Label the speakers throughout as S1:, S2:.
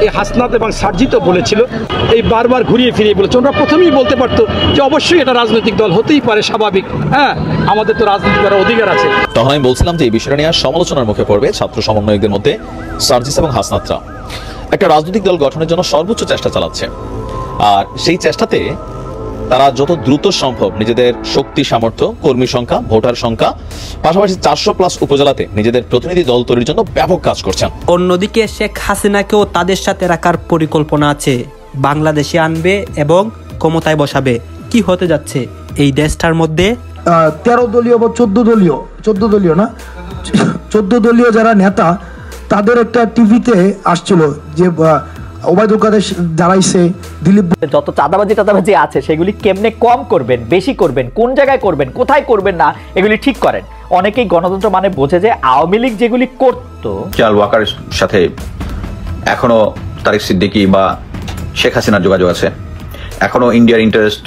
S1: এই হাসনাত এবং সার্জিত বলেছিল, এই বারবার ঘুরিয়ে ফিরিয়ে বলেছে। ওরা প্রথমেই বলতে পারতো যে অবশ্যই এটা রাজনৈতিক দল হতেই পারে, স্বাভাবিক, হ্যাঁ, আমাদের তো রাজনীতি করার অধিকার আছে।
S2: তখন আমি বলছিলাম যে এই বিষয়টা নিয়ে সমালোচনার মুখে পড়বে ছাত্র সমন্বয়কদের মধ্যে সার্জিস এবং হাসনাতরা একটা রাজনৈতিক দল গঠনের জন্য সর্বোচ্চ চেষ্টা চালাচ্ছে, আর সেই চেষ্টাতে তারা যত দ্রুত সম্ভব নিজেদের শক্তি, সামর্থ্য, কর্মী সংখ্যা, ভোটার সংখ্যা, পাশাপাশি 400+ উপজেলাতে নিজেদের প্রতিনিধি দল তৈরির জন্য ব্যাপক কাজ করছেন।
S3: অন্যদিকে শেখ হাসিনাকেও তাদের সাথে রাখার পরিকল্পনা আছে, বাংলাদেশে আনবে এবং ক্ষমতায় বসাবে। কি হতে যাচ্ছে এই দেশটার মধ্যে?
S4: 13 দলীয় বা 14 দলীয় যারা নেতা, তাদের একটা টিভিতে আসছিল যে ওবায়দুল কাদের দাঁড়াইছে, দিলীপ,
S5: যত চাঁদাবাজি আছে সেগুলি কেমনে কম করবেন, বেশি করবেন, কোন জায়গায় করবেন, কোথায় করবেন না, এগুলি ঠিক করেন। অনেকেই গণতন্ত্র মানে বোঝে যে আওয়ামী লীগ যেগুলি করতো।
S6: জাল ওয়াকারের সাথে এখনো তারেক সিদ্দিকী বা শেখ হাসিনার যোগাযোগ আছে, এখনো ইন্ডিয়ার ইন্টারেস্ট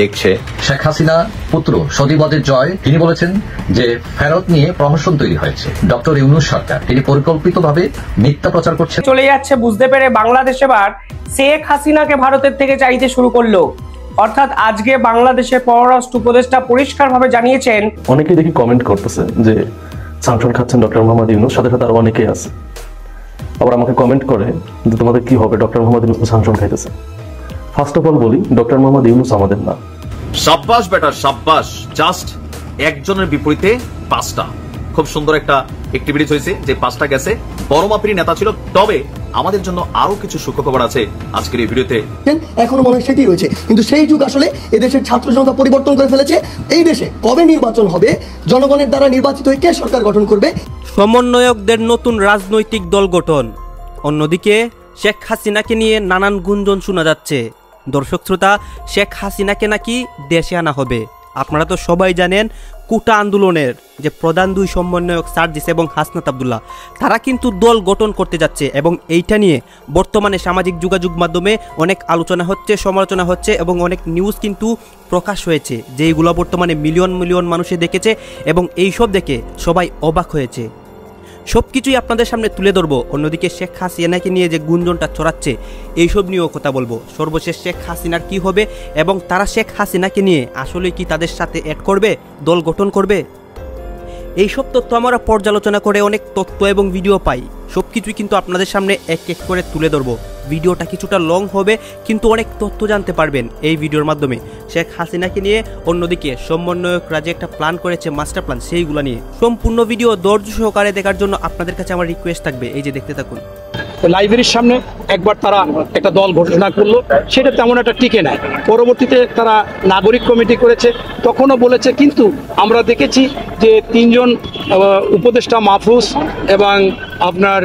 S6: দেখছে।
S7: শেখ হাসিনা পুত্র সজীবদের জয়, তিনি বলেছেন যে ফেরত নিয়ে প্রহসন তৈরি হয়েছে। ডক্টর ইউনূস সরকার তিনি পরিকল্পিতভাবে মিথ্যা প্রচার করছে।
S8: চলে যাচ্ছে বুঝতে পেরে বাংলাদেশ এবার শেখ হাসিনাকে ভারতের থেকে চাইতে শুরু করলো। অর্থাৎ আজকে বাংলাদেশের পররাষ্ট্র উপদেষ্টা পরিষ্কারভাবে জানিয়েছেন,
S9: অনেকেই দেখি কমেন্ট করতেছে যে সাংশন খাচ্ছেন ডক্টর মোহাম্মদ ইউনূস, সাথে সাথে আরো অনেকেই আছে। আবার আমাকে কমেন্ট করে যে তোমাদের কি হবে, ডক্টর মোহাম্মদ ইউনূস সাংশন খাইতেছে। ফার্স্ট অফ অল বলি, ডক্টর মোহাম্মদ ইউনূস আমাদের না।
S2: সাব্বাস বেটা সাব্বাস, জাস্ট একজনের বিপরীতে 5টা। খুব সুন্দর একটা অ্যাক্টিভিটিস হয়েছে যে 5টা গেছে, বড় মাপেরই নেতা ছিল। তবে আমাদের জন্য আরো কিছু সুখবর আছে আজকের এই ভিডিওতে।
S10: এখনো মনে হয় সেটি রয়েছে, কিন্তু সেই যুগ আসলে এদেশের ছাত্র জনতা পরিবর্তন করে ফেলেছে। এই দেশে কবে নির্বাচন হবে, জনগণের দ্বারা নির্বাচিত হয়ে কে সরকার গঠন করবে,
S3: সমন্বয়কদের নতুন রাজনৈতিক দল গঠন। অন্যদিকে শেখ হাসিনাকে নিয়ে নানান গুঞ্জন শোনা যাচ্ছে। দর্শক শ্রোতা, শেখ হাসিনাকে নাকি দেশে আনা হবে। আপনারা তো সবাই জানেন কোটা আন্দোলনের যে প্রধান 2 সমন্বয়ক সার্জিস এবং হাসনাত আব্দুল্লাহ, তারা কিন্তু দল গঠন করতে যাচ্ছে, এবং এইটা নিয়ে বর্তমানে সামাজিক যোগাযোগ মাধ্যমে অনেক আলোচনা হচ্ছে, সমালোচনা হচ্ছে, এবং অনেক নিউজ কিন্তু প্রকাশ হয়েছে যেইগুলো বর্তমানে মিলিয়ন মিলিয়ন মানুষে দেখেছে, এবং এইসব দেখে সবাই অবাক হয়েছে। সব কিছুই আপনাদের সামনে তুলে ধরবো। অন্যদিকে শেখ হাসিনাকে নিয়ে যে গুঞ্জনটা ছড়াচ্ছে, এইসব নিয়েও কথা বলবো। সর্বশেষ শেখ হাসিনার কি হবে, এবং তারা শেখ হাসিনাকে নিয়ে আসলে কি তাদের সাথে অ্যাড করবে, দল গঠন করবে, এইসব তথ্য আমরা পর্যালোচনা করে অনেক তথ্য এবং ভিডিও পাই। সব কিছুই কিন্তু আপনাদের সামনে এক এক করে তুলে ধরবো। ভিডিওটা কিছুটা লং হবে, কিন্তু অনেক তথ্য জানতে পারবেন এই ভিডিওর মাধ্যমে শেখ হাসিনাকে নিয়ে। অন্যদিকে সমন্বয়করা যে একটা প্ল্যান করেছে, মাস্টার প্ল্যান, সেইগুলো নিয়ে সম্পূর্ণ ভিডিও ধৈর্য সহকারে দেখার জন্য আপনাদের কাছে আমার রিকোয়েস্ট থাকবে, এই যে দেখতে থাকুন।
S1: লাইব্রেরির সামনে একবার তারা একটা দল ঘোষণা করলো, সেটা তেমন একটা টিকে নেয়। পরবর্তীতে তারা নাগরিক কমিটি করেছে, তখনও বলেছে, কিন্তু আমরা দেখেছি যে 3 জন উপদেষ্টা মাহফুজ এবং আপনার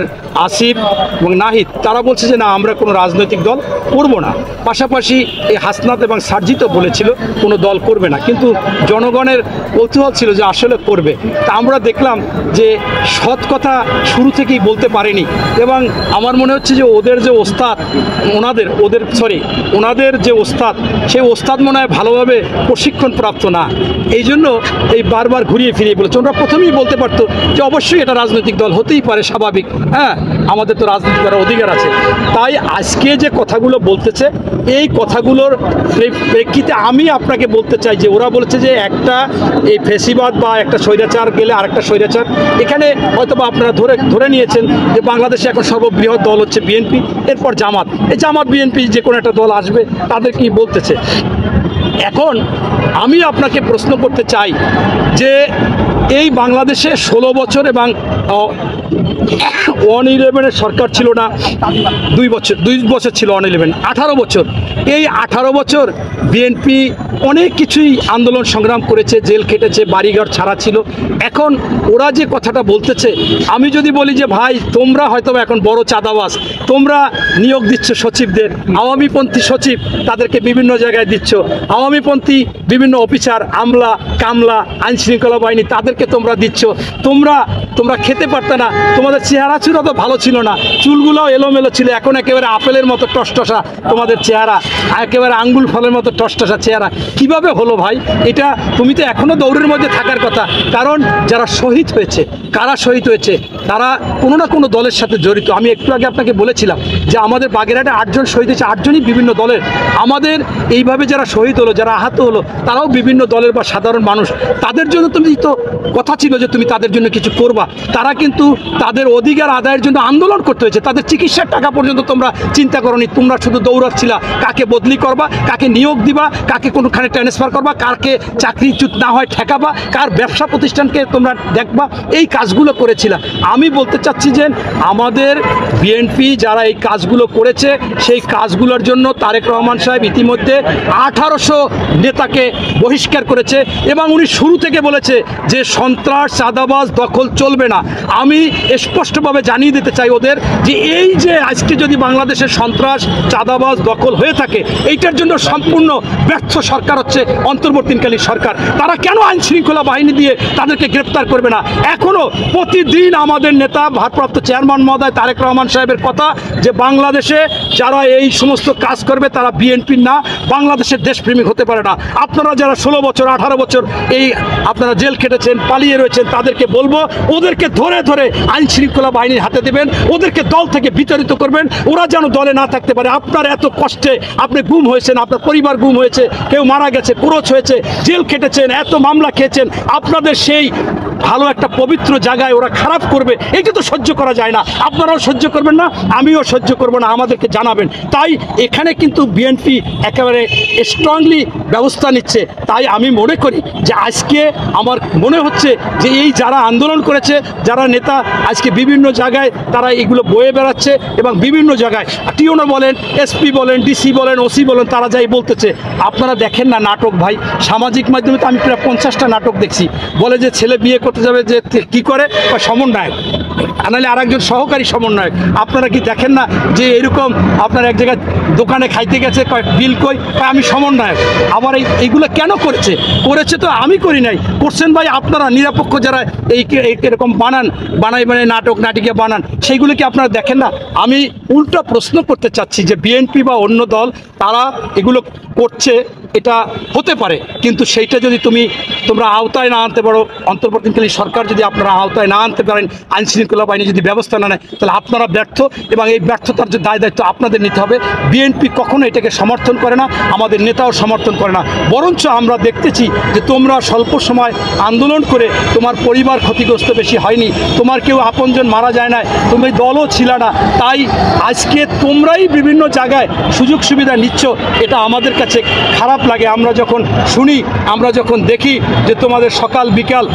S1: আসিফ এবং নাহিদ, তারা বলছে যে না, আমরা কোনো রাজনৈতিক দল করব না। পাশাপাশি এই হাসনাত এবং সার্জিত বলেছিল কোনো দল করবে না, কিন্তু জনগণের কৌতূহল ছিল যে আসলে করবে। তা আমরা দেখলাম যে সৎ কথা শুরু থেকেই বলতে পারেনি, এবং আমার মনে হচ্ছে যে ওদের যে ওস্তাদ, ওনাদের যে ওস্তাদ, সেই ওস্তাদ মনে হয় ভালোভাবে প্রশিক্ষণ প্রাপ্ত না। এই জন্য এই বারবার ঘুরিয়ে ফিরিয়ে বলেছে। ওরা প্রথমেই বলতে পারতো যে অবশ্যই এটা রাজনৈতিক দল হতেই পারে, স্বাভাবিক, হ্যাঁ, আমাদের তো রাজনীতি করার অধিকার আছে। তাই আজকে যে কথাগুলো বলতেছে, এই কথাগুলোর প্রেক্ষিতে আমি আপনাকে বলতে চাই যে ওরা বলেছে যে একটা এই ফেসিবাদ বা একটা স্বৈরাচার গেলে আরেকটা স্বৈরাচার। এখানে হয়তো বা আপনারা ধরে নিয়েছেন যে বাংলাদেশে এখন সর্ববৃহৎ দল হচ্ছে বিএনপি, এরপর জামাত। এই জামাত বিএনপি যে কোনো একটা দল আসবে, তাদের কি বলতেছে। এখন আমি আপনাকে প্রশ্ন করতে চাই যে এই বাংলাদেশে 16 বছর এবং 111 সরকার ছিল না, 2 বছর ছিল 111, 18 বছর। এই 18 বছর বিএনপি অনেক কিছুই আন্দোলন সংগ্রাম করেছে, জেল খেটেছে, বাড়িঘর ছাড়া ছিল। এখন ওরা যে কথাটা বলতেছে, আমি যদি বলি যে ভাই তোমরা হয়তো এখন বড় চাঁদাবাজ, তোমরা নিয়োগ দিচ্ছ সচিবদের, আওয়ামীপন্থী সচিব তাদেরকে বিভিন্ন জায়গায় দিচ্ছ, আওয়ামীপন্থী বিভিন্ন অফিসার, আমলা কামলা, আইনশৃঙ্খলা বাহিনী, তাদেরকে তোমরা দিচ্ছ, তোমরা খেতে পারতে না, তোমাদের চেহারা ছিল তো ভালো ছিল না, চুলগুলোও এলোমেলো ছিল, এখন একেবারে আপেলের মতো টসটসা তোমাদের চেহারা, একেবারে আঙ্গুল ফলের মতো টসটসা চেহারা। কিভাবে হলো ভাই এটা? তুমি তো এখনো দৌড়ের মধ্যে থাকার কথা, কারণ যারা শহীদ হয়েছে, কারা শহীদ হয়েছে, তারা কোনো না কোনো দলের সাথে জড়িত। আমি একটু আগে আপনাকে বলেছিলাম যে আমাদের বাগেরহাটে 8 জন শহীদ হয়েছে, 8 জনই বিভিন্ন দলের। আমাদের এইভাবে যারা শহীদ হলো, যারা আহত হলো, তারাও বিভিন্ন দলের বা সাধারণ মানুষ। তাদের জন্য তুমি তো কথা ছিল যে তুমি তাদের জন্য কিছু করবা, তারা কিন্তু তাদের অধিকার আদায়ের জন্য আন্দোলন করতে হয়েছে। তাদের চিকিৎসার টাকা পর্যন্ত তোমরা চিন্তা করোনি, তোমরা শুধু দৌড়াচ্ছিলা কাকে বদলি করবা, কাকে নিয়োগ দিবা, কাকে কোনখানে ট্রান্সফার করবা, কারকে চাকরিচ্যুত না হয় ঠেকাবা, কার ব্যবসা প্রতিষ্ঠানকে তোমরা দেখবা, এই কাজগুলো করেছিলা। আমি বলতে চাচ্ছি যে আমাদের বিএনপি যারা এই কাজগুলো করেছে, সেই কাজগুলোর জন্য তারেক রহমান সাহেব ইতিমধ্যে 1800 নেতাকে বহিষ্কার করেছে এবং উনি শুরু থেকে বলেছে যে সন্ত্রাস, চাঁদাবাজ, দখল চলবে না। আমি স্পষ্টভাবে জানিয়ে দিতে চাই ওদের যে এই যে আজকে যদি বাংলাদেশের সন্ত্রাস, চাঁদাবাজ, দখল হয়ে থাকে, এইটার জন্য সম্পূর্ণ ব্যর্থ সরকার হচ্ছে অন্তর্বর্তীকালীন সরকার। তারা কেন আইন শৃঙ্খলা বাহিনী দিয়ে তাদেরকে গ্রেপ্তার করবে না? এখনো প্রতিদিন আমাদের নেতা ভারপ্রাপ্ত চেয়ারম্যান মহোদয় তারেক রহমান সাহেবের কথা যে বাংলাদেশে যারা এই সমস্ত কাজ করবে তারা বিএনপির না, বাংলাদেশের দেশপ্রেমিক হতে পারে না। আপনারা যারা 16 বছর 18 বছর এই আপনারা জেল খেটেছেন, পালিয়ে রয়েছেন, তাদেরকে বলবো ওদেরকে ধরে ধরে আইন শৃঙ্খলা বাহিনীর হাতে দেবেন, ওদেরকে দল থেকে বিতাড়িত করবেন, ওরা যেন দলে না থাকতে পারে। আপনার এত কষ্টে আপনি গুম হয়েছেন, আপনার পরিবার গুম হয়েছে, কেউ মারা গেছে, ক্রোচ হয়েছে, জেল খেটেছেন, এত মামলা খেয়েছেন, আপনাদের সেই ভালো একটা পবিত্র জায়গায় ওরা খারাপ করবে, এটা তো সহ্য করা যায় না। আপনারাও সহ্য করবেন না, আমিও সহ্য করব না, আমাদেরকে জানাবেন। তাই এখানে কিন্তু বিএনপি একেবারে স্ট্রংলি ব্যবস্থা নিচ্ছে। তাই আমি মনে করি যে আজকে আমার মনে হচ্ছে যে এই যারা আন্দোলন করেছে, যারা নেতা আজকে বিভিন্ন জায়গায় তারা এগুলো বয়ে বেড়াচ্ছে এবং বিভিন্ন জায়গায় টিওনো বলেন, এসপি বলেন, ডিসি বলেন, ওসি বলেন, তারা যাই বলতেছে। আপনারা দেখেন না নাটক ভাই, সামাজিক মাধ্যমে তো আমি প্রায় 50টা নাটক দেখছি। বলে যে ছেলে বিয়ে করতে যাবে যে কি করে, সমন্বয়ক, নাহলে আর একজন সহকারী সমন্বয়ক। আপনারা কি দেখেন না যে এরকম আপনার এক জায়গায় দোকানে খাইতে গেছে, বিল কই, আমি সমন্বয়ক। আবার এইগুলো কেন করেছে? তো আমি করি নাই, করছেন ভাই আপনারা নিরপেক্ষ যারা এই এরকম বানাই নাটক নাটিকা বানান, সেইগুলো কি আপনারা দেখেন না? আমি উল্টো প্রশ্ন করতে চাচ্ছি যে বিএনপি বা অন্য দল তারা এগুলো করছে, এটা হতে পারে, কিন্তু সেইটা যদি তোমরা আওতায় না আনতে পারো, অন্তর্বর্তীকালীন সরকার যদি আপনারা আওতায় না আনতে পারেন, আইন শৃঙ্খলা বাহিনী যদি ব্যবস্থা না নেয়, তাহলে আপনারা ব্যর্থ এবং এই ব্যর্থতার যে দায় দায়িত্ব আপনাদের নিতে হবে। বিএনপি কখনো এটাকে সমর্থন করে না, আমাদের নেতাও সমর্থন করে না। বরঞ্চ আমরা দেখতেছি যে তোমরা স্বল্প সময় আন্দোলন করে তোমার পরিবার ক্ষতিগ্রস্ত বেশি হয়নি, তোমার কেউ আপনজন মারা যায় না, তুমি দলও ছিল না। তাই আজকে তোমরাই বিভিন্ন জায়গায় সুযোগ সুবিধা নিচ্ছ, এটা আমাদের কাছে খারাপ লাগে। আমরা যখন শুনি, আমরা যখন দেখি যে তোমাদের সকাল বিকাল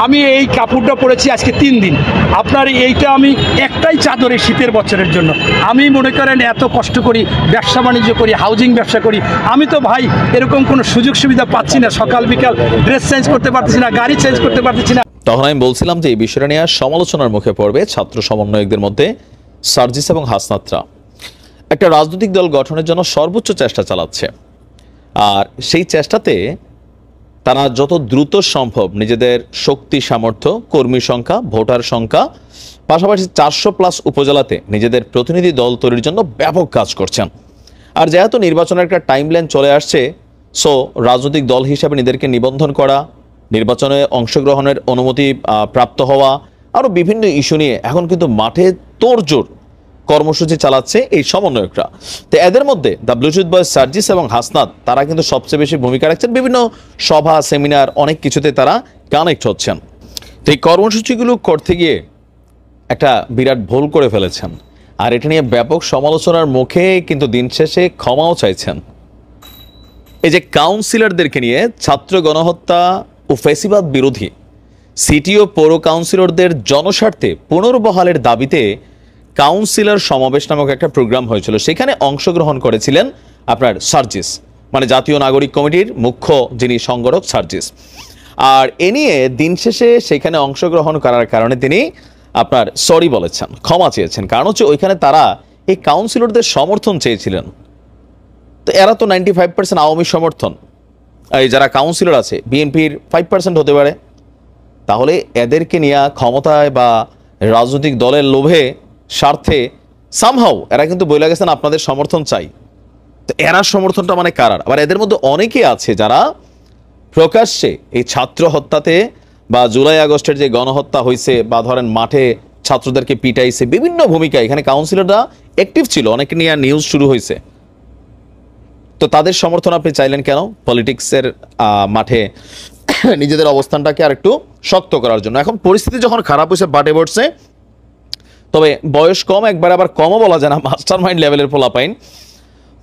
S1: আমি এই কাপড়টা পরেছি আজকে 3 দিন, আপনার এইটা আমি একটাই চাদর এই শীতের বছরের জন্য। আমি মনে করেন এত কষ্ট করি, ব্যবসা বাণিজ্য করি, হাউজিং ব্যবসা করি, আমি তো ভাই এরকম কোনো সুযোগ সুবিধা পাচ্ছি না, সকাল বিকাল ড্রেস চেঞ্জ করতে পারতেছি না, গাড়ি চেঞ্জ করতে পারতেছি না।
S2: তখন আমি বলছিলাম যে এই বিষয়টা নিয়ে সমালোচনার মুখে পড়বে ছাত্র সমন্বয়কদের মধ্যে সার্জিস এবং হাসনাতরা। একটা রাজনৈতিক দল গঠনের জন্য সর্বোচ্চ চেষ্টা চালাচ্ছে, আর সেই চেষ্টাতে তারা যত দ্রুত সম্ভব নিজেদের শক্তি, সামর্থ্য, কর্মী সংখ্যা, ভোটার সংখ্যা, পাশাপাশি 400+ উপজেলাতে নিজেদের প্রতিনিধি দল তৈরির জন্য ব্যাপক কাজ করছেন। আর যেহেতু নির্বাচনের একটা টাইমলাইন চলে আসছে, সো রাজনৈতিক দল হিসাবে নিজেদেরকে নিবন্ধন করা, নির্বাচনে অংশগ্রহণের অনুমতি প্রাপ্ত হওয়া, আরও বিভিন্ন ইস্যু নিয়ে এখন কিন্তু মাঠে তোড়জোড় কর্মসূচি চালাচ্ছে এই সমন্বয়করা। তো এদের মধ্যে দ্য ব্লুটুথ বয় সার্জিস এবং হাসনাত তারা কিন্তু সবচেয়ে বেশি ভূমিকা রাখছেন, বিভিন্ন সভা, সেমিনার, অনেক কিছুতে তারা কানেক্ট হচ্ছেন। তো এই কর্মসূচিগুলো করতে গিয়ে একটা বিরাট ভুল করে ফেলেছেন, আর এটা নিয়ে ব্যাপক সমালোচনার মুখে কিন্তু দিন শেষে ক্ষমাও চাইছেন। এই যে কাউন্সিলরদেরকে নিয়ে ছাত্র গণহত্যা ও ফ্যাসিবাদ বিরোধী সিটি ও পৌর কাউন্সিলরদের জনস্বার্থে পুনর্বহালের দাবিতে কাউন্সিলর সমাবেশ নামক একটা প্রোগ্রাম হয়েছিল, সেখানে অংশগ্রহণ করেছিলেন আপনার সার্জিস, মানে জাতীয় নাগরিক কমিটির মুখ্য যিনি সংগঠক সার্জিস। আর এ নিয়ে দিন শেষে সেখানে অংশগ্রহণ করার কারণে তিনি আপনার সরি বলেছেন, ক্ষমা চেয়েছেন। কারণ হচ্ছে ওইখানে তারা এই কাউন্সিলরদের সমর্থন চেয়েছিলেন। তো এরা তো 95% আওয়ামী সমর্থন, এই যারা কাউন্সিলর আছে বিএনপির 5% হতে পারে। তাহলে এদেরকে নিয়ে ক্ষমতায় বা রাজনৈতিক দলের লোভে স্বার্থে সামহাউ এরা কিন্তু বলে গেছেন আপনাদের সমর্থন চাই। তো এরা সমর্থনটা মানে কারার? আবার এদের মধ্যে অনেকে আছে যারা প্রকাশ্যে এই ছাত্র হত্যাতে বা জুলাই আগস্টের যে গণহত্যা হয়েছে বা ধরেন মাঠে ছাত্রদেরকে পিটাইছে, বিভিন্ন ভূমিকা এখানে কাউন্সিলররা অ্যাক্টিভ ছিল, অনেকে নিয়ে নিউজ শুরু হয়েছে। তো তাদের সমর্থন আপনি চাইলেন কেন? পলিটিক্সের মাঠে নিজেদের অবস্থানটাকে আর একটু শক্ত করার জন্য। এখন পরিস্থিতি যখন খারাপ হয়েছে, বাটে পড়ছে, তবে বয়স কম, একবার আবার কমও বলা যায় না, মাস্টার মাইন্ড লেভেলের পোলাপাইন।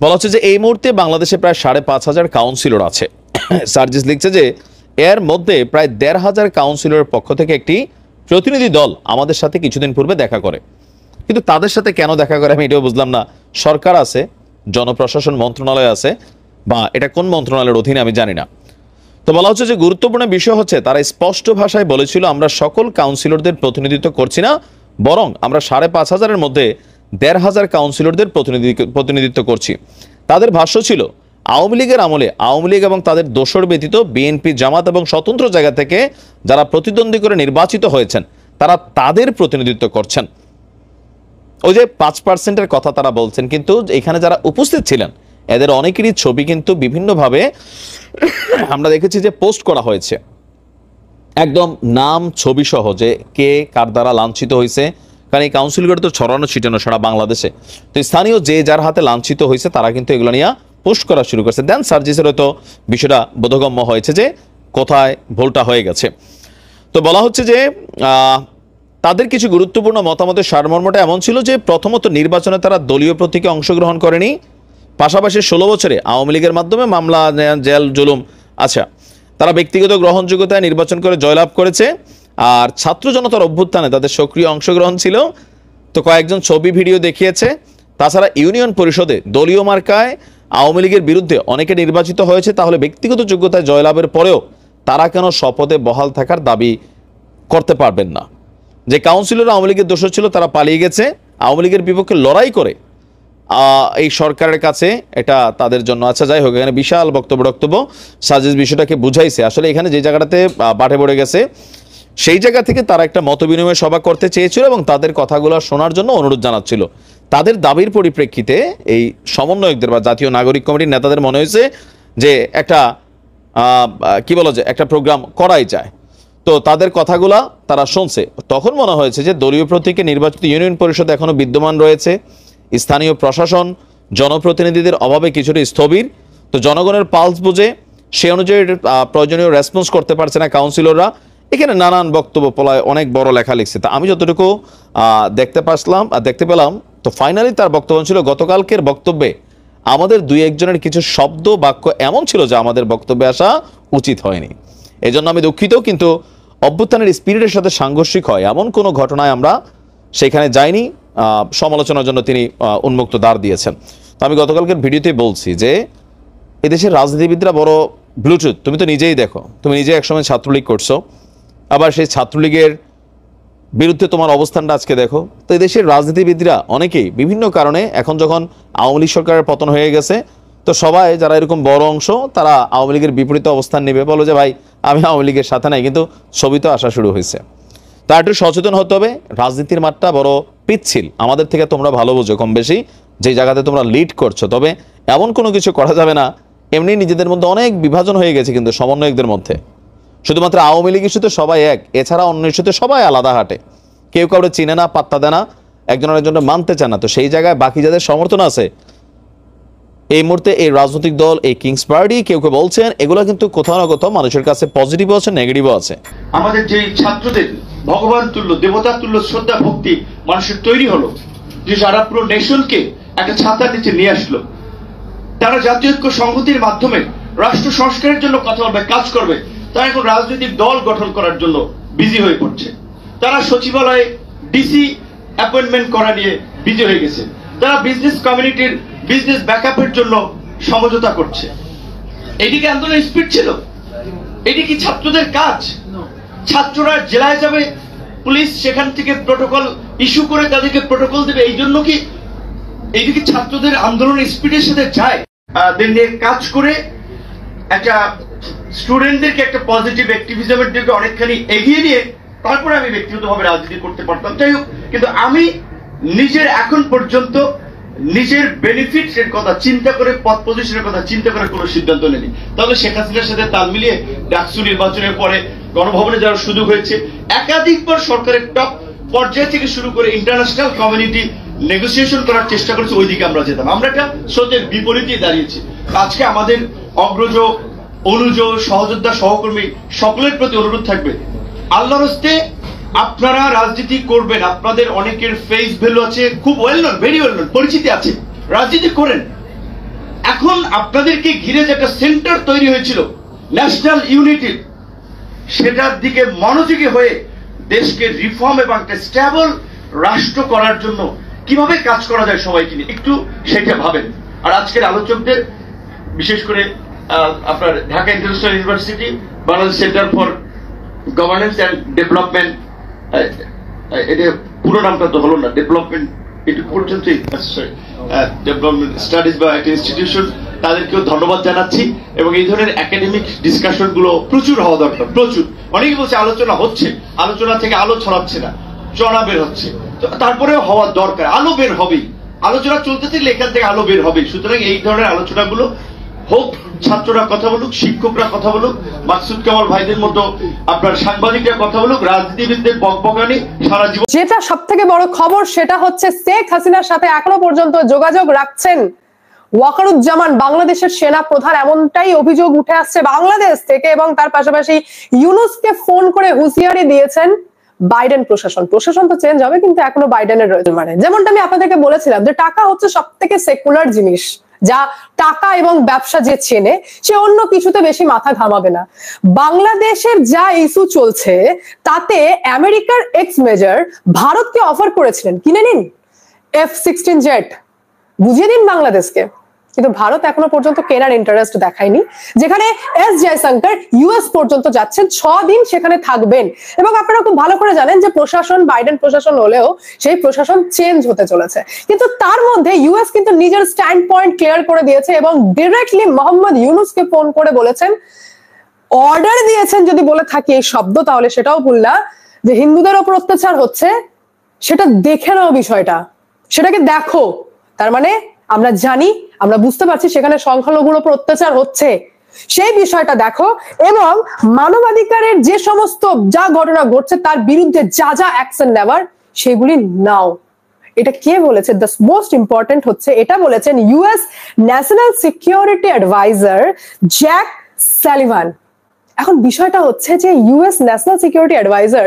S2: বলা হচ্ছে যে এই মুহূর্তে বাংলাদেশে প্রায় 5,500 কাউন্সিলর আছে। সার্জিস লিখছে যে এর মধ্যে প্রায় 1,500 কাউন্সিলরের পক্ষ থেকে একটি প্রতিনিধি দল আমাদের সাথে কিছুদিন পূর্বে দেখা করে। কিন্তু তাদের সাথে কেন দেখা করে আমি এটাও বুঝলাম না। সরকার আছে, জনপ্রশাসন মন্ত্রণালয় আছে, বা এটা কোন মন্ত্রণালয়ের অধীনে আমি জানি না। তো বলা হচ্ছে যে গুরুত্বপূর্ণ বিষয় হচ্ছে তারা স্পষ্ট ভাষায় বলেছিল আমরা সকল কাউন্সিলরদের প্রতিনিধিত্ব করছি না, বরং আমরা 5,500-এর মধ্যে 1,500 কাউন্সিলরদের প্রতিনিধিত্ব করছি। তাদের ভাষ্য ছিল আওয়ামী লীগের আমলে আওয়ামী লীগ এবং তাদের দোসর ব্যতীত বিএনপি, জামাত এবং স্বতন্ত্র জায়গা থেকে যারা প্রতিদ্বন্দ্বী করে নির্বাচিত হয়েছেন তারা তাদের প্রতিনিধিত্ব করছেন। ওই যে 5%-এর কথা তারা বলছেন, কিন্তু এখানে যারা উপস্থিত ছিলেন এদের অনেকেরই ছবি কিন্তু বিভিন্নভাবে আমরা দেখেছি যে পোস্ট করা হয়েছে, একদম নাম ছবি সহ, যে কে কার দ্বারা লাঞ্ছিত হয়েছে। কারণ এই কাউন্সিলগুলো তো ছড়ানো ছিটানো সারা বাংলাদেশে, তো স্থানীয় যে যার হাতে লাঞ্ছিত হয়েছে তারা কিন্তু এগুলো নিয়ে পোস্ট করা শুরু করছে। দেন সার্জিসের হয়তো বিষয়টা বোধগম্য হয়েছে যে কোথায় ভুলটা হয়ে গেছে। তো বলা হচ্ছে যে তাদের কিছু গুরুত্বপূর্ণ মতামতের সারমর্মটা এমন ছিল যে প্রথমত নির্বাচনে তারা দলীয় প্রতীকে অংশগ্রহণ করেনি, পাশাপাশি 16 বছরে আওয়ামী লীগের মাধ্যমে মামলা, জেল, জুলুম, আচ্ছা তারা ব্যক্তিগত গ্রহণযোগ্যতায় নির্বাচন করে জয়লাভ করেছে। আর ছাত্র জনতার অভ্যুত্থানে তাদের সক্রিয় অংশগ্রহণ ছিল। তো কয়েকজন ছবি ভিডিও দেখিয়েছে। তাছাড়া ইউনিয়ন পরিষদে দলীয় মার্কায় আওয়ামী লীগের বিরুদ্ধে অনেকে নির্বাচিত হয়েছে, তাহলে ব্যক্তিগত যোগ্যতায় জয়লাভের পরেও তারা কেন শপথে বহাল থাকার দাবি করতে পারবেন না? যে কাউন্সিলর আওয়ামী লীগের দোষর ছিল তারা পালিয়ে গেছে, আওয়ামী লীগের বিপক্ষে লড়াই করে এই সরকারের কাছে এটা তাদের জন্য। আচ্ছা যাই হোক, এখানে বিশাল বক্তব্য সাজিস বিষয়টাকে বুঝাইছে। আসলে এখানে যে জায়গাটাতে বাটে পড়ে গেছে সেই জায়গা থেকে তারা একটা মত বিনিময় সভা করতে চেয়েছিল এবং তাদের কথাগুলো শোনার জন্য অনুরোধ জানাচ্ছিল। তাদের দাবির পরিপ্রেক্ষিতে এই সমন্বয়কদের বা জাতীয় নাগরিক কমিটির নেতাদের মনে হয়েছে যে একটা কি বলা যায়, একটা প্রোগ্রাম করাই যায়। তো তাদের কথাগুলা তারা শুনছে। তখন মনে হয়েছে যে দলীয় প্রতীকে নির্বাচিত ইউনিয়ন পরিষদ এখনো বিদ্যমান রয়েছে, স্থানীয় প্রশাসন জনপ্রতিনিধিদের অভাবে কিছুটা স্থবির। তো জনগণের পালস বুঝে সে অনুযায়ী প্রয়োজনীয় রেসপন্স করতে পারছে না কাউন্সিলররা। এখানে নানান বক্তব্য পলায় অনেক বড় লেখা লিখছে। তা আমি যতটুকু দেখতে পেলাম, তো ফাইনালি তার বক্তব্য ছিল গতকালকের বক্তব্যে আমাদের 2-1 জনের কিছু শব্দ বাক্য এমন ছিল যা আমাদের বক্তব্যে আসা উচিত হয়নি। এজন্য আমি দুঃখিত, কিন্তু অভ্যুত্থানের স্পিরিটের সাথে সাংঘর্ষিক হয় এমন কোনো ঘটনায় আমরা সেখানে যাইনি। সমালোচনার জন্য তিনি উন্মুক্ত দ্বার দিয়েছেন। তো আমি গতকালকের ভিডিওতে বলছি যে এদেশের রাজনীতিবিদরা বড় ব্লুটুথ। তুমি তো নিজেই দেখো, তুমি নিজে একসময় ছাত্রলীগ করছো, আবার সেই ছাত্রলীগের বিরুদ্ধে তোমার অবস্থানটা আজকে দেখো। তো এদেশের রাজনীতিবিদরা অনেকেই বিভিন্ন কারণে এখন যখন আওয়ামী লীগ সরকারের পতন হয়ে গেছে, তো সবাই যারা এরকম বড় অংশ তারা আওয়ামী লীগের বিপরীতে অবস্থান নেবে, বলো যে ভাই আমি আওয়ামী লীগের সাথে নাই, কিন্তু ছবি তো আসা শুরু হয়েছে। তা একটু সচেতন হতে হবে। রাজনীতির মাঠটা বড় পিচ্ছিল, আমাদের থেকে তোমরা ভালো বোঝো কম বেশি যে জায়গাতে তোমরা লিড করছো। তবে এমন কোনো কিছু করা যাবে না। এমনি নিজেদের মধ্যে অনেক বিভাজন হয়ে গেছে, কিন্তু সমন্বয়কদের মধ্যে শুধুমাত্র আওয়ামী লীগ ইস্যুতে সবাই এক, এছাড়া অন্য ইস্যুতে সবাই আলাদা হাঁটে, কেউ কাউরে চিনে না, পাত্তা দেয় না, একজন আরেকজনকে মানতে চায় না। তো সেই জায়গায় বাকি যাদের সমর্থন আছে এই মুহূর্তে এই রাজনৈতিক দল, এই কিংস পার্টি, কেউ কেউ বলছেন এগুলো কিন্তু কোথাও না কোথাও মানুষের কাছে পজিটিভও আছে, নেগেটিভও আছে।
S11: আমাদের যে ছাত্রদের ভগবান তুল্য, দেবতা তুল্য শ্রদ্ধা ভক্তি মানুষের তৈরি হলো, যে সারা পুরো নেশনকে একটা ছাতার নিচে নিয়ে আসলো, তারা জাতীয় ঐক্য সংহতির মাধ্যমে রাষ্ট্র সংস্কারের জন্য কথা বলবে, কাজ করবে। তারা এখন রাজনৈতিক দল গঠন করার জন্য বিজি হয়ে পড়ছে। তারা সচিবালয়ে ডিসি অ্যাপয়েন্টমেন্ট করা নিয়ে বিজি হয়ে গেছে। তারা বিজনেস কমিউনিটির বিজনেস ব্যাকআপের জন্য সমঝোতা করছে। এদিকে আন্দোলন স্পিড ছিল, এটি কি ছাত্রদের কাজ? ছাত্ররা জেলায় যাবে, পুলিশ সেখান থেকে প্রটোকল ইস্যু করে তাদেরকে প্রটোকল দেবে, এই জন্য কি এইদিকে ছাত্রদের আন্দোলন স্পিডের সাথে যায়? নিয়ে কাজ করে একটা স্টুডেন্টদেরকে একটা পজিটিভ অ্যাক্টিভিজমের দিকে অনেকখানি এগিয়ে নিয়ে তারপরে আমি ব্যক্তিগতভাবে রাজনীতি করতে পারতাম। যাই হোক, কিন্তু আমি নিজের এখন পর্যন্ত নিজের বেনিফিটের কথা চিন্তা করে, পদ পজিশনের কথা চিন্তা করে কোনো সিদ্ধান্ত নেয়নি। তাহলে শেখ হাসিনার সাথে তাল মিলিয়ে ডাকসু নির্বাচনের পরে গণভবনে যাওয়ার সুযোগ হয়েছে, একাধিকবার সরকারের টপ পর্যায় থেকে শুরু করে ইন্টারন্যাশনাল কমিউনিটি নেগোসিয়েশন করার চেষ্টা করেছে, ওইদিকে আমরা যেতাম। আমরা একটা স্রোতের বিপরীতে দাঁড়িয়েছি। আজকে আমাদের অগ্রজ, অনুজ, সহযোদ্ধা, সহকর্মী সকলের প্রতি অনুরোধ থাকবে, আল্লাহর হস্তে আপনারা রাজনীতি করবেন, আপনাদের অনেকের ফেস ভ্যালু আছে, খুব well known, very well known, পরিচিতি আছে, রাজনীতি করেন। এখন আপনাদেরকে ঘিরে যে একটা সেন্টার তৈরি হয়েছিল ন্যাশনাল ইউনিটির, সেটার দিকে মনোযোগী হয়ে দেশকে রিফর্ম এবং একটা স্টেবল রাষ্ট্র করার জন্য কিভাবে কাজ করা যায় সবাইকে নিয়ে একটু সেটা ভাবেন। আর আজকের আলোচকদের, বিশেষ করে আপনার Dhaka international university, Bangladesh centre for governance and development, এটা পুরো নামটা তো হলো না, ডেভেলপমেন্ট এটু পর্যন্তই, ডেভেলপমেন্ট স্টাডিজ বা একটা ইনস্টিটিউশন, তাদেরকেও ধন্যবাদ জানাচ্ছি। এবং এই ধরনের একাডেমিক ডিসকাশন গুলো প্রচুর হওয়া দরকার, প্রচুর। অনেকে বলছে আলোচনা হচ্ছে, আলোচনা থেকে আলো ছড়াচ্ছে না, চড়া বের হচ্ছে, তারপরেও হওয়া দরকার, আলো বের হবেই, আলোচনা চলতে থাকলে এখান থেকে আলো বের হবে। সুতরাং এই ধরনের আলোচনাগুলো হোক, ছাত্ররা কথা বলুক, শিক্ষকরা কথা বলুক, মাকসুদ কামাল ভাইদের মতো আপনার সাংবাদিকরা কথা বলুক, রাজনীতিবিদদের বকবকানি সারা জীবন।
S12: যেটা সব থেকে বড় খবর সেটা হচ্ছে শেখ হাসিনার সাথে এখনো পর্যন্ত যোগাযোগ রাখছেন ওয়াকারুজ্জামান, বাংলাদেশের সেনা প্রধান। এমনটাই অভিযোগ উঠে আসছে বাংলাদেশ থেকে। এবং তার পাশাপাশি ইউনূসকে ফোন করে হুঁশিয়ারি দিয়েছেন বাইডেন প্রশাসন। প্রশাসন তো চেঞ্জ হবে, কিন্তু এখনো বাইডেনের রয়েছে। মানে যেমনটা আমি আপনাদেরকে বলেছিলাম যে টাকা হচ্ছে সব থেকে সেকুলার জিনিস, যা টাকা এবং ব্যবসা যে চেনে সে অন্য কিছুতে বেশি মাথা ঘামাবে না। বাংলাদেশের যা ইস্যু চলছে তাতে আমেরিকার এক্স মেজর ভারতকে অফার করেছিলেন, কিনে নিন F-16 জেট, বুঝিয়ে দিন বাংলাদেশকে। কিন্তু ভারত এখনো পর্যন্ত কেনার ইন্টারেস্ট দেখায়নি, যেখানে এস জয়শঙ্কর ইউএস পর্যন্ত যাচ্ছেন, 6 দিন সেখানে থাকবেন। এবং আপনারা খুব ভালো করে জানেন যে প্রশাসন বাইডেন প্রশাসন হলেও সেই প্রশাসন চেঞ্জ হতে চলেছে, কিন্তু তার মধ্যে ইউএস কিন্তু নিজের স্ট্যান্ড পয়েন্ট ক্লিয়ার করে দিয়েছে এবং ডিরেক্টলি মোহাম্মদ ইউনূসকে ফোন করে বলেছেন, অর্ডার দিয়েছেন যদি বলে থাকি এই শব্দ তাহলে সেটাও ভুল না, যে হিন্দুদের ওপর অত্যাচার হচ্ছে সেটা দেখে নাও, বিষয়টা সেটাকে দেখো। তার মানে আমরা জানি, আমরা বুঝতে পারছি সেখানে সংখ্যালঘুর উপর অত্যাচার হচ্ছে, সেই বিষয়টা দেখো। এবং মানবাধিকারের যে সমস্ত যা ঘটনা ঘটছে তার বিরুদ্ধে যা যা অ্যাকশন নেওয়ার সেগুলি নাও। এটা কে বলেছে? দ্য মোস্ট ইম্পর্টেন্ট হচ্ছে এটা বলেছেন US national security adviser Jake Sullivan. এখন বিষয়টা হচ্ছে যে US national security adviser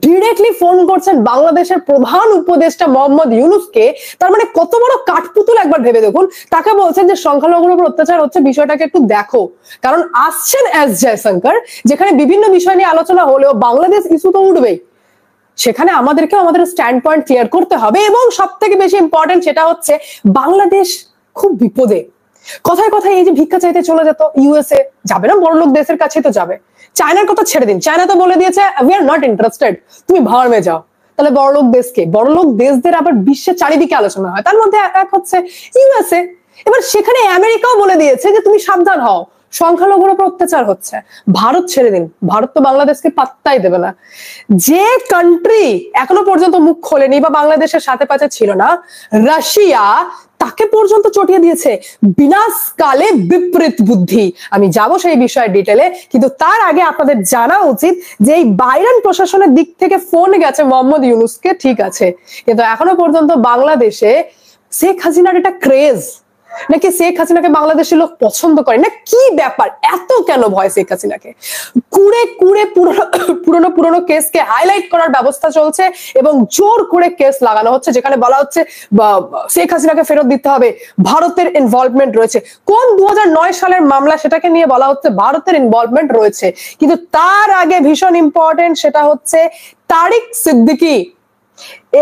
S12: directly phone করছেন বাংলাদেশের প্রধান উপদেষ্টা মোহাম্মদ ইউনূসকে। তার মানে কত বড় কাঠপুতুল একবার ভেবে দেখুন। তাকে বলছেন যে সংখ্যালঘুর উপর অত্যাচার হচ্ছে, বিষয়টাকে একটু দেখো। কারণ আসছেন এস জয়শঙ্কর, যেখানে বিভিন্ন বিষয় নিয়ে আলোচনা হলেও বাংলাদেশ ইস্যু তো উঠবেই, সেখানে আমাদেরকে আমাদের স্ট্যান্ড পয়েন্ট ক্লিয়ার করতে হবে। এবং সব থেকে বেশি ইম্পর্টেন্ট সেটা হচ্ছে বাংলাদেশ খুব বিপদে। কথায় কথায় এই যে ভিক্ষা চাইতে চলে যেত, ইউএসএ যাবে না, বড়লোক দেশের কাছে তো যাবে। চায়নার কথা ছেড়ে দিন, চায়না তো বলে দিয়েছে উই আর নট ইন্টারেস্টেড, তুমি ভাড়মে যাও। তাহলে বড়লোক দেশকে, বড়লোক দেশদের আবার বিশ্বের চারিদিকে আলোচনা হয়, তার মধ্যে এক হচ্ছে ইউএসএ। এবার সেখানে আমেরিকাও বলে দিয়েছে যে তুমি সাবধান হও, সংখ্যালঘুর উপর অত্যাচার হচ্ছে। ভারত ছেড়ে দিন, ভারত তো বাংলাদেশকে পাত্তাই দেবে না। যে কান্ট্রি এখনো পর্যন্ত মুখ খোলেনি বা বাংলাদেশের সাথে পাশে ছিল না, রাশিয়া, তাকে পর্যন্ত চটিয়ে দিয়েছে বিনাশকালে বিপরীত বুদ্ধি। আমি যাব সেই বিষয়ে ডিটেলে, কিন্তু তার আগে আপনাদের জানা উচিত যে এই বাইডেন প্রশাসনের দিক থেকে ফোন গেছে মোহাম্মদ ইউনূসকে, ঠিক আছে, কিন্তু এখনো পর্যন্ত বাংলাদেশে শেখ হাসিনার এটা ক্রেজ নাকি শেখ হাসিনাকে বাংলাদেশের লোক পছন্দ করে না, কি ব্যাপার, এত কেন ভয় শেখ হাসিনাকে? কুড়ে কুড়ে পুরনো কেসকে হাইলাইট করার ব্যবস্থা চলছে এবং জোর করে কেস লাগানো হচ্ছে, যেখানে বলা হচ্ছে শেখ হাসিনাকে ফেরত দিতে হবে, ভারতের ইনভলভমেন্ট রয়েছে। কোন 2009 সালের মামলা সেটাকে নিয়ে বলা হচ্ছে ভারতের ইনভলভমেন্ট রয়েছে। কিন্তু তার আগে ভীষণ ইম্পর্টেন্ট সেটা হচ্ছে তারিক সিদ্দিকী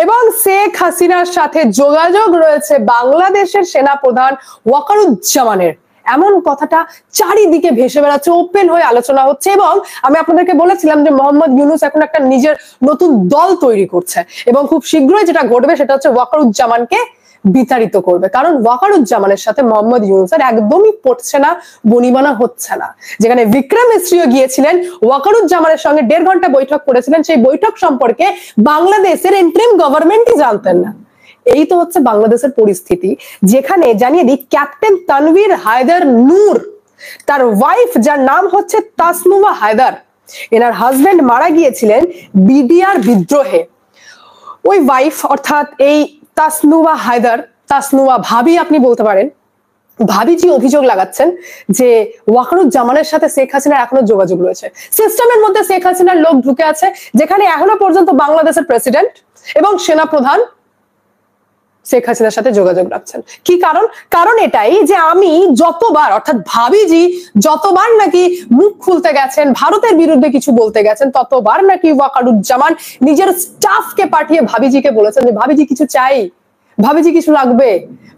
S12: এবং শেখ হাসিনার সাথে যোগাযোগ রয়েছে বাংলাদেশের সেনা প্রধান ওয়াকারুজ্জামানের, এমন কথাটা চারিদিকে ভেসে বেড়াচ্ছে, ওপেন হয়ে আলোচনা হচ্ছে। এবং আমি আপনাদেরকে বলেছিলাম যে মোহাম্মদ ইউনূস এখন একটা নিজের নতুন দল তৈরি করছে এবং খুব শীঘ্রই যেটা ঘটবে সেটা হচ্ছে ওয়াকারুজ্জামানকে বিতাড়িত করবে, কারণ ওয়াকারুজ্জামানের সাথে মোহাম্মদ ইউনূসের একদমই পড়ছে না, বনিবানা হচ্ছে না। যেখানে বিক্রম মিস্ত্রিও গিয়েছিলেন ওয়াকারুজ্জামানের সঙ্গে 1.5 ঘন্টা বৈঠক করেছিলেন, সেই বৈঠক সম্পর্কে বাংলাদেশের ইন্টারিম গভর্নমেন্টই জানতেন না। এই তো হচ্ছে বাংলাদেশের পরিস্থিতি, যেখানে জানিয়ে দিই ক্যাপ্টেন তানভীর হায়দার নূর, তার ওয়াইফ যার নাম হচ্ছে তাসনুভা হায়দার, এনার হাজবেন্ড মারা গিয়েছিলেন বিডিআর বিদ্রোহে। ওই ওয়াইফ অর্থাৎ এই তাসনুভা হায়দার, তাসনুভা ভাবি আপনি বলতে পারেন, ভাবিজি অভিযোগ লাগাচ্ছেন যে ওয়াকারুজ্জামানের সাথে শেখ হাসিনার এখনো যোগাযোগ রয়েছে। সিস্টেমের মধ্যে শেখ হাসিনার লোক ঢুকে আছে, যেখানে এখনো পর্যন্ত বাংলাদেশের প্রেসিডেন্ট এবং সেনা প্রধান শেখ হাসিনার সাথে যোগাযোগ রাখছেন। কি কারণ? কারণ এটাই যে আমি যতবার, অর্থাৎ ভাবিজি যতবার নাকি মুখ খুলতে গেছেন, ভারতের বিরুদ্ধে কিছু বলতে গেছেন, ততবার নাকি ওয়াকারুজ্জামান নিজের স্টাফকে পাঠিয়ে ভাবিজিকে বলেছেন যে ভাবিজি কিছু চাই, ভাবিজি কিছু লাগবে,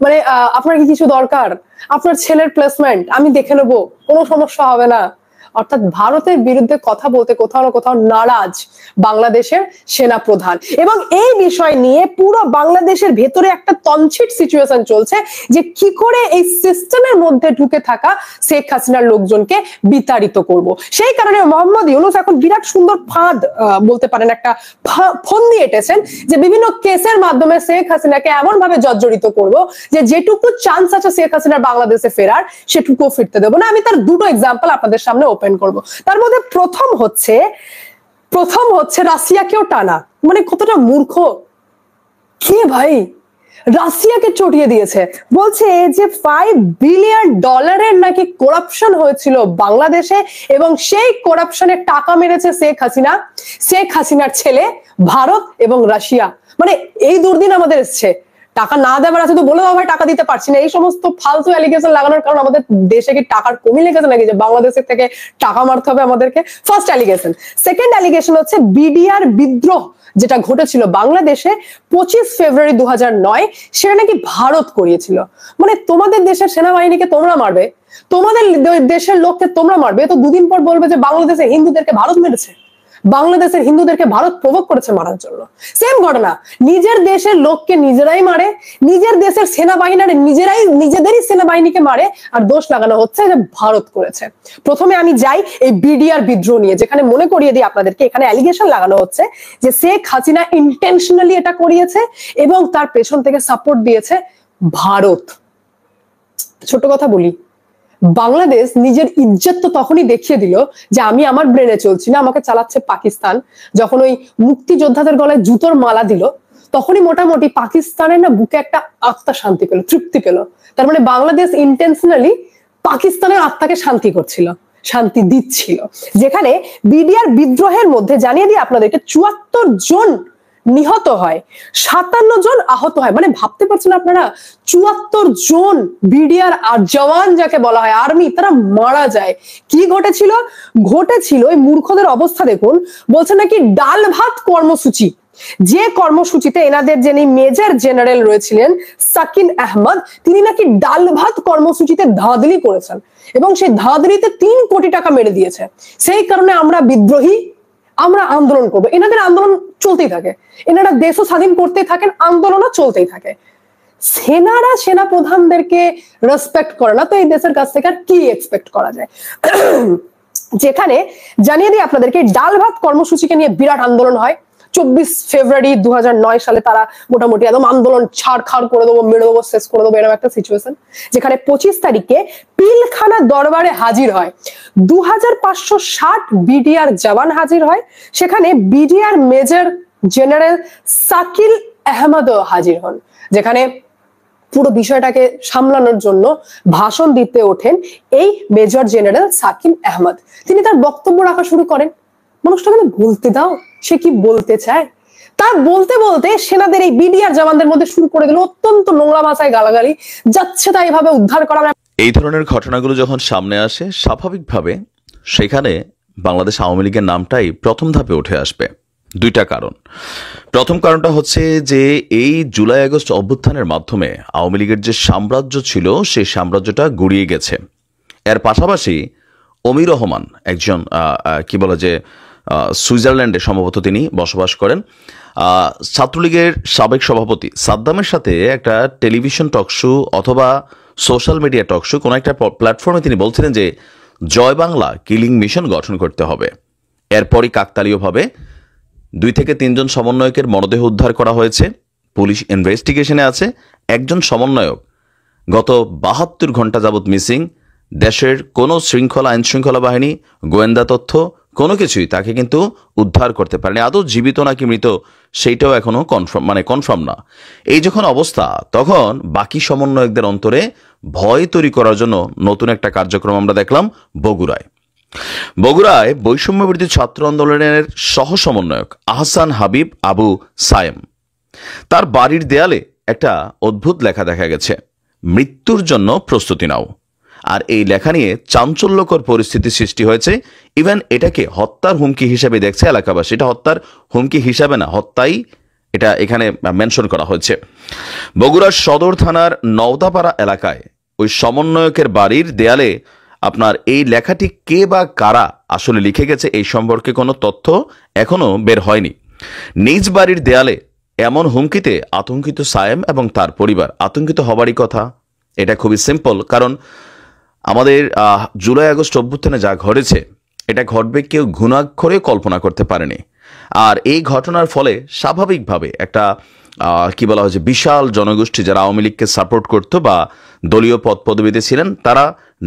S12: মানে আপনার কি কিছু দরকার, আপনার ছেলের প্লেসমেন্ট আমি দেখে নেবো, কোনো সমস্যা হবে না। অর্থাৎ ভারতের বিরুদ্ধে কথা বলতে কোথাও না কোথাও নারাজ বাংলাদেশের সেনা প্রধান। এবং এই বিষয় নিয়ে পুরো বাংলাদেশের ভেতরে একটা তঞ্চিট সিচুয়েশন চলছে যে কি করে এই সিস্টেমের মধ্যে ঢুকে থাকা শেখ হাসিনার লোকজনকে বিতাড়িত করব। সেই কারণে মোহাম্মদ ইউনূস এখন বিরাট সুন্দর ফাঁদ বলতে পারেন, একটা ফন্দি এঁটেছেন যে বিভিন্ন কেসের মাধ্যমে শেখ হাসিনাকে এমন ভাবে জর্জরিত করব যে যেটুকু চান্স আছে শেখ হাসিনার বাংলাদেশে ফেরার সেটুকু ফিরতে দেবো না। আমি তার দুটো এক্সাম্পল আপনাদের সামনে ওপেন করব। তার মধ্যে প্রথম হচ্ছে রাশিয়াকেও টানা, মানে কতটা মূর্খ কে ভাই, রাশিয়াকে চটিয়ে দিয়েছে, বলছে যে $5 বিলিয়ন নাকি করাপশন হয়েছিল বাংলাদেশে এবং সেই করাপশনের টাকা মেরেছে শেখ হাসিনা, শেখ হাসিনার ছেলে, ভারত এবং রাশিয়া। মানে এই দুর্দিন আমাদের এসছে, টাকা না দেওয়ার আছে তো বলে দাও ভাই টাকা দিতে পারছি না। এই সমস্ত ফালতু অ্যালিগেশন লাগানোর কারণ আমাদের দেশে কি টাকার কমি লেগেছে নাকি যে বাংলাদেশের থেকে টাকা মারতে হবে আমাদেরকে? First allegation. সেকেন্ড অ্যালিগেশন হচ্ছে বিডিআর বিদ্রোহ যেটা ঘটেছিল বাংলাদেশে 25 ফেব্রুয়ারি 2009, সেটা নাকি ভারত করিয়েছিল। মানে তোমাদের দেশের সেনাবাহিনীকে তোমরা মারবে, তোমাদের দেশের লোককে তোমরা মারবে, তো দুদিন পর বলবে যে বাংলাদেশের হিন্দুদেরকে ভারত মেরেছে, বাংলাদেশের হিন্দুদেরকে ভারত প্রভোগ করেছে মারার জন্য। সেম ঘটনা, নিজের দেশের লোককে নিজেরাই মারে, নিজের দেশের সেনাবাহিনীর নিজেদেরই সেনাবাহিনীকে মারে, আর দোষ লাগানো হচ্ছে যে ভারত করেছে। প্রথমে আমি যাই এই বিডিআর বিদ্রোহ নিয়ে, যেখানে মনে করিয়ে দিই আপনাদেরকে, এখানে অ্যালিগেশন লাগানো হচ্ছে যে শেখ হাসিনা ইন্টেনশনালি এটা করিয়েছে এবং তার পেছন থেকে সাপোর্ট দিয়েছে ভারত। ছোট কথা বলি, বাংলাদেশ নিজের ইজ্জত তো তখনই দেখিয়ে দিল যে আমি আমার ব্রেনে চলছি না, আমাকে চালাচ্ছে পাকিস্তান। যখন ওই মুক্তিযোদ্ধাদের গলায় জুতোর মালা দিল, তখনই মোটামুটি পাকিস্তানের না বুকে একটা আত্মা শান্তি পেল, তৃপ্তি পেল। তার মানে বাংলাদেশ ইন্টেনশনালি পাকিস্তানের আত্মাকে শান্তি করছিল, শান্তি দিচ্ছিল। যেখানে বিডিআর বিদ্রোহের মধ্যে জানিয়ে দিই আপনাদেরকে 74 জন নিহত হয়, 57 জন আহত হয়। মানে ভাবতে পারছেন আপনারা, 74 জন বিডিআর জওয়ান যাকে বলা হয় আর্মি, তারা মারা যায়। কি ঘটেছিল? ওই মূর্খদের অবস্থা দেখুন। বলছে নাকি ডাল ভাত কর্মসূচি, যে কর্মসূচিতে এনাদের যিনি মেজর জেনারেল রয়েছিলেন সাকিন আহমদ, তিনি নাকি ডাল ভাত কর্মসূচিতে ধাঁধলি করেছেন এবং সেই ধাঁধলিতে 3 কোটি টাকা মেরে দিয়েছে। সেই কারণে আমরা বিদ্রোহী, আমরা আন্দোলন করবো। এনাদের আন্দোলন চলতেই থাকে, এনারা দেশও স্বাধীন করতেই থাকেন, আন্দোলনও চলতেই থাকে। সেনারা সেনা প্রধানদেরকে রেসপেক্ট করে না, তো এই দেশের কাছ থেকে আর কি এক্সপেক্ট করা যায়? যেখানে জানিয়ে দিই আপনাদেরকে, ডাল ভাত কর্মসূচিকে নিয়ে বিরাট আন্দোলন হয়। 24 ফেব্রুয়ারি 2009 সালে তারা মোটামুটি একদম আন্দোলন ছাড়খাড় করে দেবো, মেরে দেবো, শেষ করে দেবো, এরকম একটা সিচুয়েশন। যেখানে 25 তারিখে পিলখানা দরবারে হাজির হয় 2560 বিডিআর জওয়ান হাজির হয়। সেখানে বিডিআর মেজর জেনারেল সাকিল আহমদও হাজির হন, যেখানে পুরো বিষয়টাকে সামলানোর জন্য ভাষণ দিতে ওঠেন এই মেজর জেনারেল সাকিল আহমদ। তিনি তার বক্তব্য রাখা শুরু করেন। মানুষটাকে বলতে দাও সে কি বলতে চায়। তার বলতে বলতে সেনাদের এই বিডিআর জওয়ানদের মধ্যে শুরু করে দিল অত্যন্ত নোংরা ভাষায় গালাগালি, যাচ্ছে তাই ভাবে উদ্ধার করা।
S2: এই ধরনের ঘটনাগুলো যখন সামনে আসে, স্বাভাবিকভাবে সেখানে বাংলাদেশ আওয়ামী লীগের নামটাই প্রথম ধাপে উঠে আসবে। 2টা কারণ। প্রথম কারণটা হচ্ছে যে এই জুলাই আগস্ট অভ্যুত্থানের মাধ্যমে আওয়ামী লীগের যে সাম্রাজ্য ছিল সেই সাম্রাজ্যটা গুড়িয়ে গেছে। এর পাশাপাশি অমির রহমান একজন কি বলে যে সুইজারল্যান্ডে সম্ভবত তিনি বসবাস করেন। ছাত্রলীগের সাবেক সভাপতি সাদ্দামের সাথে একটা টেলিভিশন টকশো অথবা সোশ্যাল মিডিয়া টকশো কোনো একটা প্ল্যাটফর্মে তিনি বলছিলেন যে জয় বাংলা কিলিং মিশন গঠন করতে হবে। এরপরই কাকতালীয়ভাবে 2 থেকে 3 জন সমন্বয়কের মরদেহ উদ্ধার করা হয়েছে। পুলিশ ইনভেস্টিগেশনে আছে। একজন সমন্বয়ক গত 72 ঘন্টা যাবৎ মিসিং। দেশের কোনো আইন শৃঙ্খলা বাহিনী, গোয়েন্দা তথ্য কোনো কিছুই তাকে কিন্তু উদ্ধার করতে পারেনি। আদৌ জীবিত নাকি মৃত সেইটাও এখনো কনফার্ম না। এই যখন অবস্থা, তখন বাকি সমন্বয়কদের অন্তরে ভয় তৈরি করার জন্য নতুন একটা কার্যক্রম আমরা দেখলাম বগুড়ায় বৈষম্য বিরোধী ছাত্র আন্দোলনের সহ সমন্বয়ক আহসান হাবিব আবু সায়েম, তার বাড়ির দেয়ালে একটা অদ্ভুত লেখা দেখা গেছে, মৃত্যুর জন্য প্রস্তুতি নাও। আর এই লেখা নিয়ে চাঞ্চল্যকর পরিস্থিতি সৃষ্টি হয়েছে। ইভেন এটাকে হত্যার হুমকি হিসেবে দেখছে এলাকাবাসী। এটা হত্যার হুমকি হিসাবে না, হত্যাই এটা এখানে মেনশন করা হয়েছে। বগুড়ার সদর থানার নওদাপাড়া এলাকায় ওই সমন্বয়কের বাড়ির দেয়ালে আপনার এই লেখাটি কে বা কারা আসলে লিখে গেছে এই সম্পর্কে কোনো তথ্য এখনো বের হয়নি। নিজ বাড়ির দেয়ালে এমন হুমকিতে আতঙ্কিত সায়েম এবং তার পরিবার। আতঙ্কিত হবারই কথা, এটা খুবই সিম্পল। কারণ আমাদের জুলাই আগস্ট অভ্যুত্থানে যা ঘটেছে, এটা ঘটবে কেউ ঘুণাক্ষরে কল্পনা করতে পারেনি। আর এই ঘটনার ফলে স্বাভাবিকভাবে একটা কি বলা হয়েছে, বিশাল জনগোষ্ঠী যারা আওয়ামী লীগকে সাপোর্ট করতো বা দলীয় পদ পদবিতে ছিলেন, তারা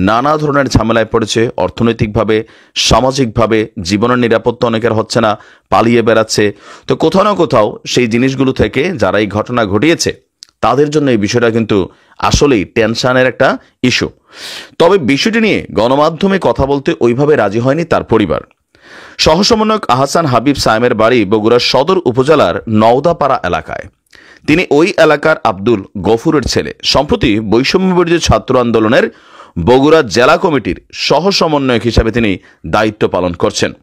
S2: নানা ধরনের ঝামেলায় পড়েছে। অর্থনৈতিকভাবে, সামাজিকভাবে জীবনের নিরাপত্তা অনেকের হচ্ছে না, পালিয়ে বেড়াচ্ছে। তো কোথাও না কোথাও সেই জিনিসগুলো থেকে যারা এই ঘটনা ঘটিয়েছে তাদের জন্য এই বিষয়টা কিন্তু আসলেই টেনশনের একটা ইস্যু। তবে বিষয়টি নিয়ে গণমাধ্যমে কথা বলতে ওইভাবে রাজি হয়নি তার পরিবার। সহসমন্বয়ক আহসান হাবিব সায়েমের বাড়ি বগুড়ার সদর উপজেলার নওদাপাড়া এলাকায়। তিনি ওই এলাকার আব্দুল গফুরের ছেলে। সম্প্রতি বৈষম্য বিরোধী ছাত্র আন্দোলনের বগুড়া জেলা কমিটির সহ সমন্বয়ক হিসাবে তিনি দায়িত্ব পালন করছেন।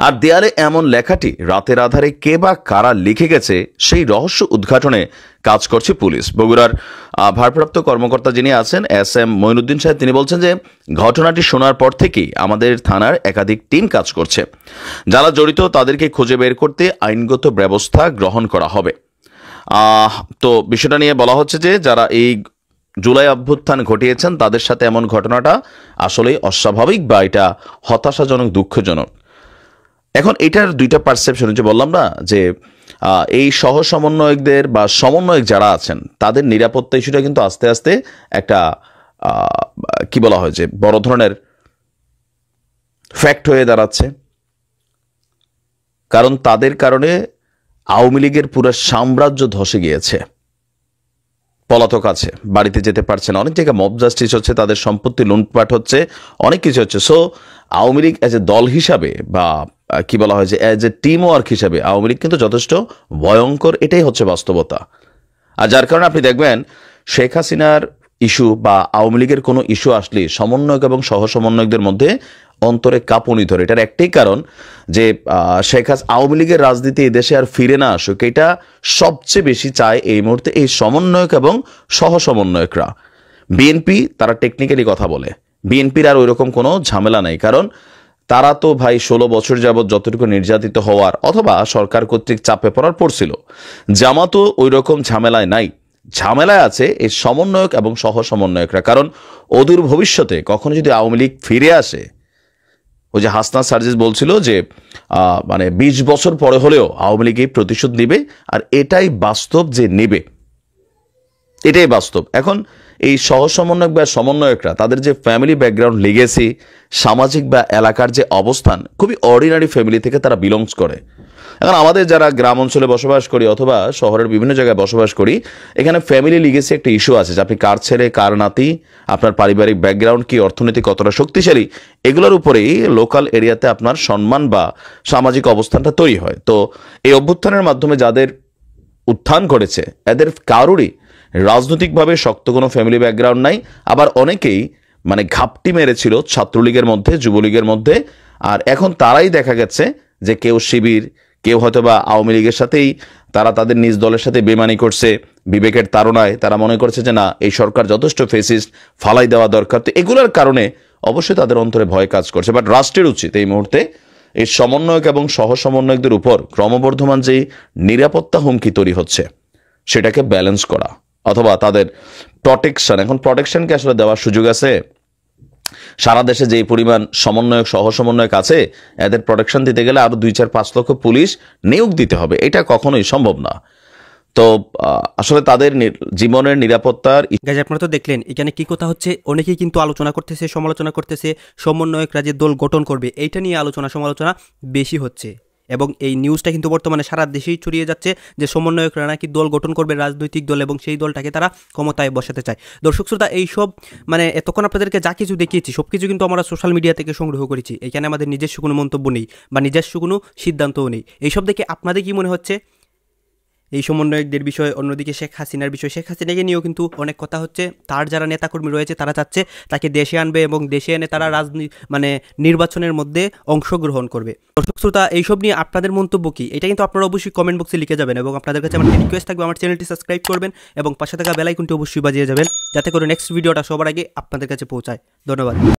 S2: আর দেয়ালে এমন লেখাটি রাতের আধারে কে বা কারা লিখে গেছে সেই রহস্য উদ্ঘাটনে কাজ করছে পুলিশ। বগুড়ার ভারপ্রাপ্ত কর্মকর্তা যিনি আছেন SM মঈনুদ্দিন সাহেব, তিনি বলছেন যে ঘটনাটি শোনার পর থেকেই আমাদের থানার একাধিক টিম কাজ করছে। যারা জড়িত তাদেরকে খুঁজে বের করতে আইনগত ব্যবস্থা গ্রহণ করা হবে। তো বিষয়টা নিয়ে বলা হচ্ছে যে যারা এই জুলাই অভ্যুত্থান ঘটিয়েছেন তাদের সাথে এমন ঘটনাটা আসলেই অস্বাভাবিক বা এটা হতাশাজনক, দুঃখজনক। এখন এটার দুইটা পারসেপশন, যে বললাম না যে এই সহ সমন্বয়কদের বা সমন্বয়ক যারা আছেন তাদের নিরাপত্তা ইস্যুটা কিন্তু আস্তে আস্তে একটা কি বলা হয় যে বড় ধরনের ফ্যাক্ট হয়ে দাঁড়াচ্ছে। কারণ তাদের কারণে আওয়ামী লীগের পুরো সাম্রাজ্য ধসে গিয়েছে। পলাতক আছে, বাড়িতে যেতে পারছে না, অনেক জায়গায় মব জাস্টিস হচ্ছে, তাদের সম্পত্তি লুটপাট হচ্ছে, অনেক কিছু হচ্ছে। So Awami League as a দল হিসাবে বা কি বলা হয় যে এজ এ টিম ওয়ার্ক হিসাবে আওয়ামী লীগ কিন্তু যথেষ্ট ভয়ঙ্কর, এটাই হচ্ছে বাস্তবতা। আর যার কারণে আপনি দেখবেন শেখ হাসিনার ইস্যু বা আওয়ামী লীগের কোনো ইস্যু আসলে সমন্বয়ক এবং সহ সমন্বয়কদের মধ্যে অন্তরে কাঁপুনি ধরে। এটার একটাই কারণ যে আওয়ামী লীগের রাজনীতি এই দেশে আর ফিরে না আসুক, এটা সবচেয়ে বেশি চায় এই মুহূর্তে এই সমন্বয়ক এবং সহ সমন্বয়করা। বিএনপি তারা টেকনিক্যালি কথা বলে, বিএনপির আর ওইরকম কোনো ঝামেলা নেই। কারণ তারা তো ভাই 16 বছর যাবৎ যতটুকু নির্যাতিত হওয়ার অথবা সরকার কর্তৃক চাপে পড়ার পড়ছিল। জামাতও ওই রকম ঝামেলায় নাই। ঝামেলায় আছে এই সমন্বয়ক এবং সহ সমন্বয়করা। কারণ অদূর ভবিষ্যতে কখনো যদি আওয়ামী লীগ ফিরে আসে, ওই যে হাসনাত সার্জিস বলছিল যে 20 বছর পরে হলেও আওয়ামী লীগ এই প্রতিশোধ নেবে, আর এটাই বাস্তব যে নেবে, এটাই বাস্তব। এখন এই সহ সমন্বয়ক বা সমন্বয়করা তাদের যে ফ্যামিলি ব্যাকগ্রাউন্ড, লিগেসি, সামাজিক বা এলাকার যে অবস্থান, খুবই অর্ডিনারি ফ্যামিলি থেকে তারা বিলংস করে। এখন আমাদের যারা গ্রাম অঞ্চলে বসবাস করি অথবা শহরের বিভিন্ন জায়গায় বসবাস করি, এখানে ফ্যামিলি লিগেসি একটা ইস্যু আছে যে আপনি কার ছেলে, কার নাতি, আপনার পারিবারিক ব্যাকগ্রাউন্ড কি, অর্থনীতি কতটা শক্তিশালী, এগুলোর উপরেই লোকাল এরিয়াতে আপনার সম্মান বা সামাজিক অবস্থানটা তৈরি হয়। তো এই অভ্যুত্থানের মাধ্যমে যাদের উত্থান ঘটেছে এদের কারোরই রাজনৈতিকভাবে শক্ত কোনো ফ্যামিলি ব্যাকগ্রাউন্ড নাই। আবার অনেকেই ঘাপটি মেরেছিল ছাত্রলীগের মধ্যে, যুবলীগের মধ্যে। আর এখন তারাই দেখা গেছে যে কেউ শিবির, কেউ হয়তো বা আওয়ামী লীগের সাথেই তারা তাদের নিজ দলের সাথে বেমানি করছে বিবেকের তাড়নায়। তারা মনে করছে যে না, এই সরকার যথেষ্ট ফেসিস্ট, ফালাই দেওয়া দরকার। তো এগুলোর কারণে অবশ্যই তাদের অন্তরে ভয় কাজ করছে। বাট রাষ্ট্রের উচিত এই মুহূর্তে এই সমন্বয়ক এবং সহ সমন্বয়কদের উপর ক্রমবর্ধমান যে নিরাপত্তা হুমকি তৈরি হচ্ছে সেটাকে ব্যালেন্স করা, অথবা তাদের প্রটেকশন, এখন প্রটেকশনকে আসলে দেওয়ার সুযোগ আছে? সারা দেশে যে পরিমাণ সমন্বয়ক সহ সমন্বয়ক আছে, এদের প্রোটেকশন দিতে গেলে আরো 2-4-5 লক্ষ পুলিশ নিয়োগ দিতে হবে, এটা কখনোই সম্ভব না। তো আসলে তাদের জীবনের নিরাপত্তার
S3: গাইজ আপনারা তো দেখলেন এখানে কি কথা হচ্ছে, অনেকেই কিন্তু আলোচনা করতেছে, সমালোচনা করতেছে, সমন্বয়করা যে দল গঠন করবে এইটা নিয়ে আলোচনা সমালোচনা বেশি হচ্ছে, এবং এই নিউজটা কিন্তু বর্তমানে সারা দেশেই ছড়িয়ে যাচ্ছে যে সমন্বয়করা নাকি দল গঠন করবে, রাজনৈতিক দল, এবং সেই দলটাকে তারা ক্ষমতায় বসাতে চায়। দর্শক শ্রোতা, এইসব মানে এতক্ষণ আপনাদেরকে যা কিছু দেখিয়েছি সব কিছু কিন্তু আমরা সোশ্যাল মিডিয়া থেকে সংগ্রহ করেছি, এখানে আমাদের নিজস্ব কোনো মন্তব্য নেই বা নিজস্ব কোনো সিদ্ধান্তও নেই। এইসব দেখে আপনাদের কি মনে হচ্ছে এই সমন্বয়কদের বিষয়? অন্যদিকে শেখ হাসিনার বিষয়, শেখ হাসিনাকে নিয়েও কিন্তু অনেক কথা হচ্ছে, তার যারা নেতাকর্মী রয়েছে তারা চাচ্ছে তাকে দেশে আনবে এবং দেশে এনে তারা নির্বাচনের মধ্যে অংশগ্রহণ করবে। দর্শক শ্রোতা, এইসব নিয়ে আপনাদের মন্তব্য কি, এটা কিন্তু আপনারা অবশ্যই কমেন্ট বক্সে লিখে যাবেন, এবং আপনাদের কাছে আমার রিকোয়েস্ট থাকবে আমার চ্যানেলটি সাবস্ক্রাইব করবেন এবং পাশে থাকা বেল আইকনটি অবশ্যই বাজিয়ে যাবেন, যাতে করে নেক্সট ভিডিওটা সবার আগে আপনাদের কাছে পৌঁছায়। ধন্যবাদ।